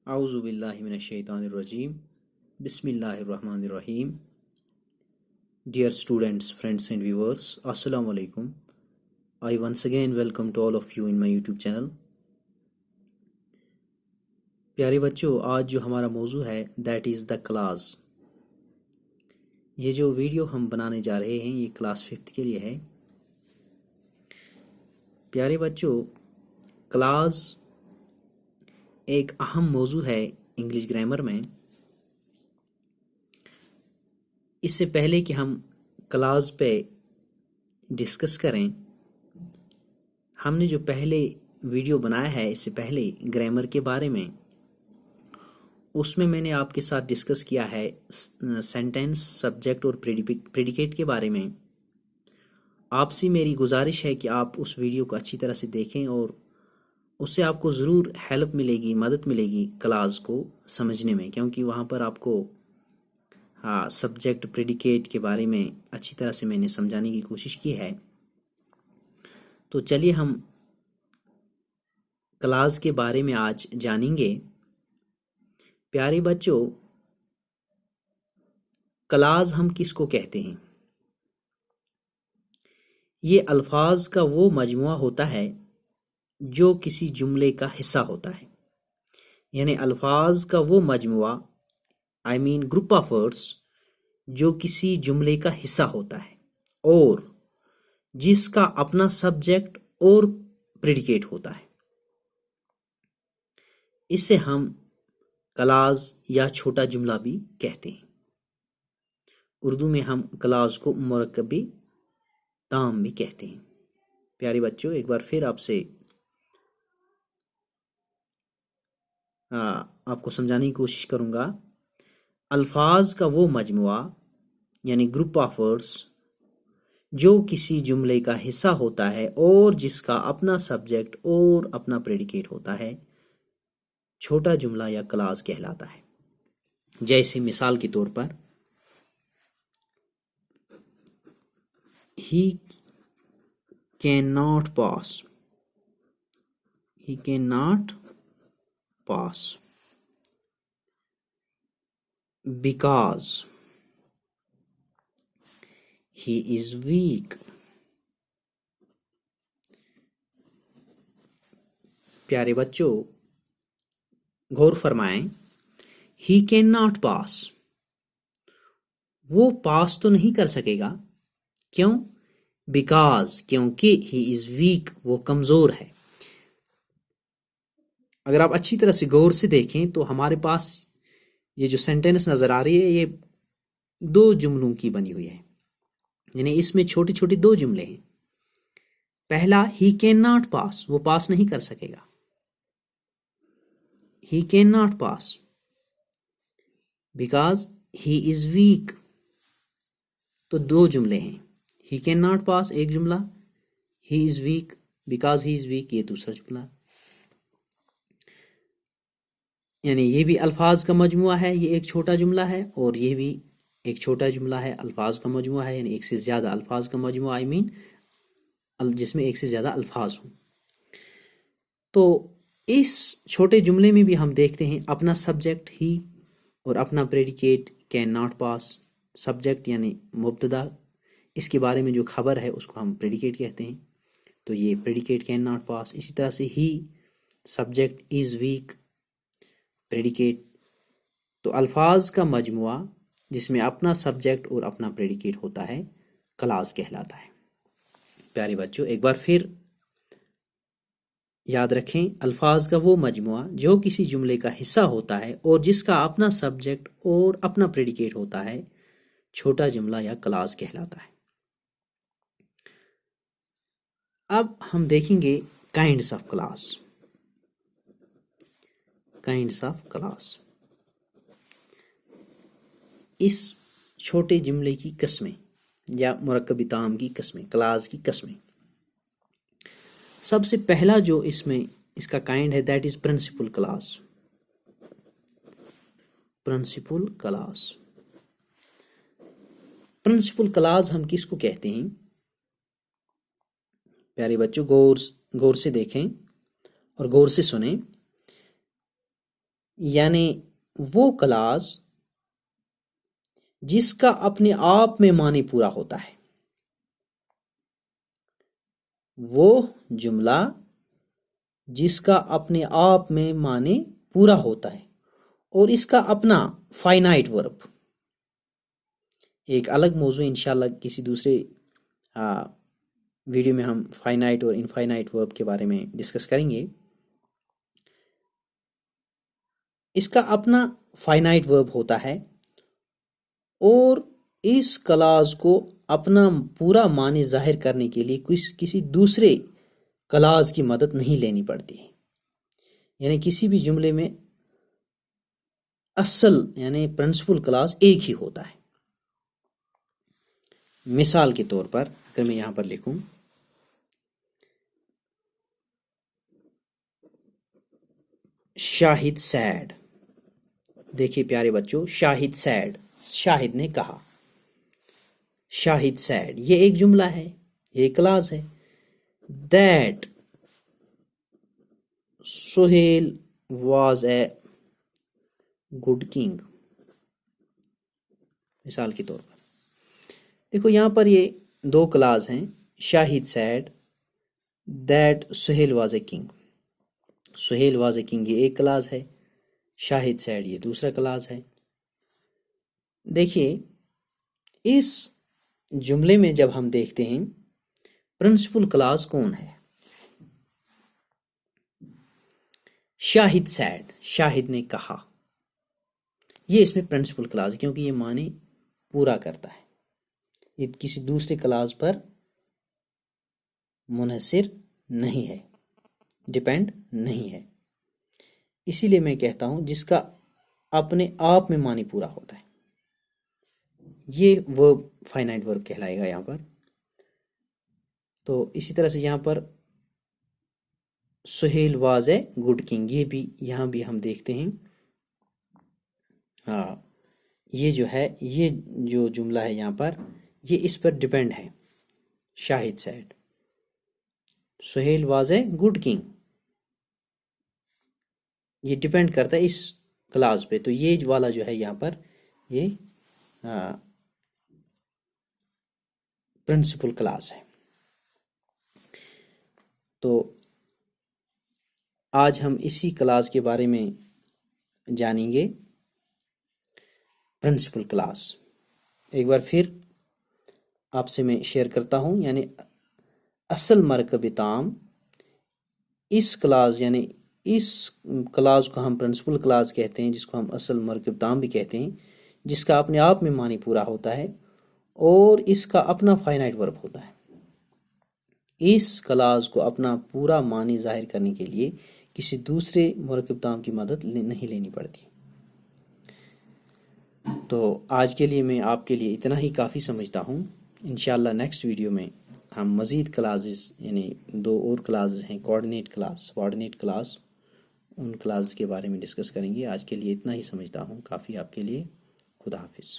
اعوذ باللہ من الشیطان الرجیم بسم اللہ الرحمن الرحیم. Dear students, friends and viewers, Assalamu alaikum. I once again welcome to all of you in my YouTube channel. پیارے بچوں، آج جو ہمارا موضوع ہے that is the class. یہ جو ویڈیو ہم بنانے جا رہے ہیں یہ کلاس 5 کے لیے ہے. پیارے بچوں، کلاس ایک اہم موضوع ہے انگلش گرامر میں. اس سے پہلے کہ ہم کلاس پہ ڈسکس کریں، ہم نے جو پہلے ویڈیو بنایا ہے اس سے پہلے گرامر کے بارے میں، اس میں نے آپ کے ساتھ ڈسکس کیا ہے سینٹینس، سبجیکٹ اور پریڈیکیٹ کے بارے میں. آپ سے میری گزارش ہے کہ آپ اس ویڈیو کو اچھی طرح سے دیکھیں اور اس سے آپ کو ضرور ہیلپ ملے گی، مدد ملے گی کلاس کو سمجھنے میں، کیونکہ وہاں پر آپ کو سبجیکٹ، پریڈیکیٹ کے بارے میں اچھی طرح سے میں نے سمجھانے کی کوشش کی ہے. تو چلیے ہم کلاس کے بارے میں آج جانیں گے. پیارے بچوں، کلاس ہم کس کو کہتے ہیں؟ یہ الفاظ کا وہ مجموعہ ہوتا ہے جو کسی جملے کا حصہ ہوتا ہے. یعنی الفاظ کا وہ مجموعہ گروپ آف ورڈز جو کسی جملے کا حصہ ہوتا ہے اور جس کا اپنا سبجیکٹ اور پریڈیکیٹ ہوتا ہے. اسے ہم کلاس یا چھوٹا جملہ بھی کہتے ہیں. اردو میں ہم کلاس کو مرکبی تام بھی کہتے ہیں. پیارے بچوں، ایک بار پھر آپ سے آپ کو سمجھانے کی کوشش کروں گا. الفاظ کا وہ مجموعہ یعنی گروپ آف ورڈز جو کسی جملے کا حصہ ہوتا ہے اور جس کا اپنا سبجیکٹ اور اپنا پریڈیکیٹ ہوتا ہے، چھوٹا جملہ یا کلاس کہلاتا ہے. جیسے مثال کے طور پر he cannot pass because he is weak. پیارے بچوں، غور فرمائیں. he cannot pass، وہ پاس تو نہیں کر سکے گا. کیوں؟ بیکاز، کیونکہ he is weak، وہ کمزور ہے. اگر آپ اچھی طرح سے غور سے دیکھیں تو ہمارے پاس یہ جو سینٹینس نظر آ رہی ہے یہ 2 جملوں کی بنی ہوئی ہے. یعنی اس میں چھوٹے چھوٹے 2 جملے ہیں. پہلا he cannot pass، وہ پاس نہیں کر سکے گا. he cannot pass because he is weak، تو 2 جملے ہیں. he cannot pass ایک جملہ، he is weak because he is weak یہ دوسرا جملہ. یعنی یہ بھی الفاظ کا مجموعہ ہے، یہ ایک چھوٹا جملہ ہے، اور یہ بھی ایک چھوٹا جملہ ہے، الفاظ کا مجموعہ ہے. یعنی ایک سے زیادہ الفاظ کا مجموعہ جس میں ایک سے زیادہ الفاظ ہوں. تو اس چھوٹے جملے میں بھی ہم دیکھتے ہیں اپنا سبجیکٹ ہی اور اپنا predicate can not pass. Subject یعنی مبتدا، اس کے بارے میں جو خبر ہے اس کو ہم پریڈیکیٹ کہتے ہیں. تو یہ پریڈیکیٹ کین ناٹ پاس. اسی طرح سے ہی سبجیکٹ از ویک، پریڈیکیٹ. تو الفاظ کا مجموعہ جس میں اپنا سبجیکٹ اور اپنا پریڈیکیٹ ہوتا ہے کلاس کہلاتا ہے. پیارے بچوں، ایک بار پھر یاد رکھیں، الفاظ کا وہ مجموعہ جو کسی جملے کا حصہ ہوتا ہے اور جس کا اپنا سبجیکٹ اور اپنا پریڈیکیٹ ہوتا ہے چھوٹا جملہ یا کلاس کہلاتا ہے. اب ہم دیکھیں گے کائنڈس آف کلاس. اس چھوٹے جملے کی قسمیں یا مرکب تام کی قسمیں، کلاس کی قسمیں. سب سے پہلا جو اس کا کائنڈ ہے that is principal class. Principal class ہم کس کو کہتے ہیں؟ پیارے بچوں، غور سے دیکھیں اور غور سے سنیں. یعنی وہ کلاس جس کا اپنے آپ میں معنی پورا ہوتا ہے، وہ جملہ جس کا اپنے آپ میں معنی پورا ہوتا ہے اور اس کا اپنا فائنائٹ ورب. ایک الگ موضوع انشاءاللہ کسی دوسرے ویڈیو میں ہم فائنائٹ اور انفائنائٹ ورب کے بارے میں ڈسکس کریں گے. اس کا اپنا فائنائٹ ورب ہوتا ہے اور اس کلاس کو اپنا پورا معنی ظاہر کرنے کے لیے کسی دوسرے کلاس کی مدد نہیں لینی پڑتی. یعنی کسی بھی جملے میں اصل یعنی پرنسپل کلاس ایک ہی ہوتا ہے. مثال کے طور پر اگر میں یہاں پر لکھوں شاہد سیڈ، دیکھیے پیارے بچوں، شاہد سیڈ، شاہد نے کہا، شاہد سیڈ، یہ ایک جملہ ہے، یہ ایک کلاس ہے. That Sohail was a good king, مثال کے طور پر. دیکھو یہاں پر یہ دو کلاس ہیں، Shahid said that Sohail was a king. Sohail was a king یہ ایک کلاس ہے، شاہد سیڈ یہ دوسرا کلاس ہے. دیکھیے اس جملے میں جب ہم دیکھتے ہیں پرنسپل کلاس کون ہے، شاہد سیڈ، شاہد نے کہا، یہ اس میں پرنسپل کلاس کیونکہ یہ معنی پورا کرتا ہے، یہ کسی دوسرے کلاس پر منحصر نہیں ہے، ڈیپینڈ نہیں ہے. اسی لیے میں کہتا ہوں جس کا اپنے آپ میں معنی پورا ہوتا ہے، یہ ورب فائنائٹ ورب کہلائے گا یہاں پر. تو اسی طرح سے یہاں پر Sohail was a good king, یہ بھی یہاں بھی ہم دیکھتے ہیں یہ جو ہے، یہ جو جملہ ہے یہاں پر یہ اس پر ڈیپینڈ ہے. Shahid said Sohail was a good king, یہ ڈیپینڈ کرتا ہے اس کلاس پہ. تو یہ والا جو ہے یہاں پر یہ پرنسپل کلاس ہے. تو آج ہم اسی کلاس کے بارے میں جانیں گے، پرنسپل کلاس. ایک بار پھر آپ سے میں شیئر کرتا ہوں، یعنی اصل مرکب تام اس کلاس، یعنی اس کلاس کو ہم پرنسپل کلاس کہتے ہیں، جس کو ہم اصل مرکب تام بھی کہتے ہیں، جس کا اپنے آپ میں معنی پورا ہوتا ہے اور اس کا اپنا فائنائٹ ورب ہوتا ہے. اس کلاس کو اپنا پورا معنی ظاہر کرنے کے لیے کسی دوسرے مرکب تام کی مدد نہیں لینی پڑتی. تو آج کے لیے میں آپ کے لیے اتنا ہی کافی سمجھتا ہوں. انشاءاللہ نیکسٹ ویڈیو میں ہم مزید کلاسز، یعنی دو اور کلاسز ہیں، coordinate class, subordinate class, in class کے بارے میں ڈسکس کریں گے. آج کے لیے اتنا ہی سمجھتا ہوں کافی آپ کے لیے. خدا حافظ.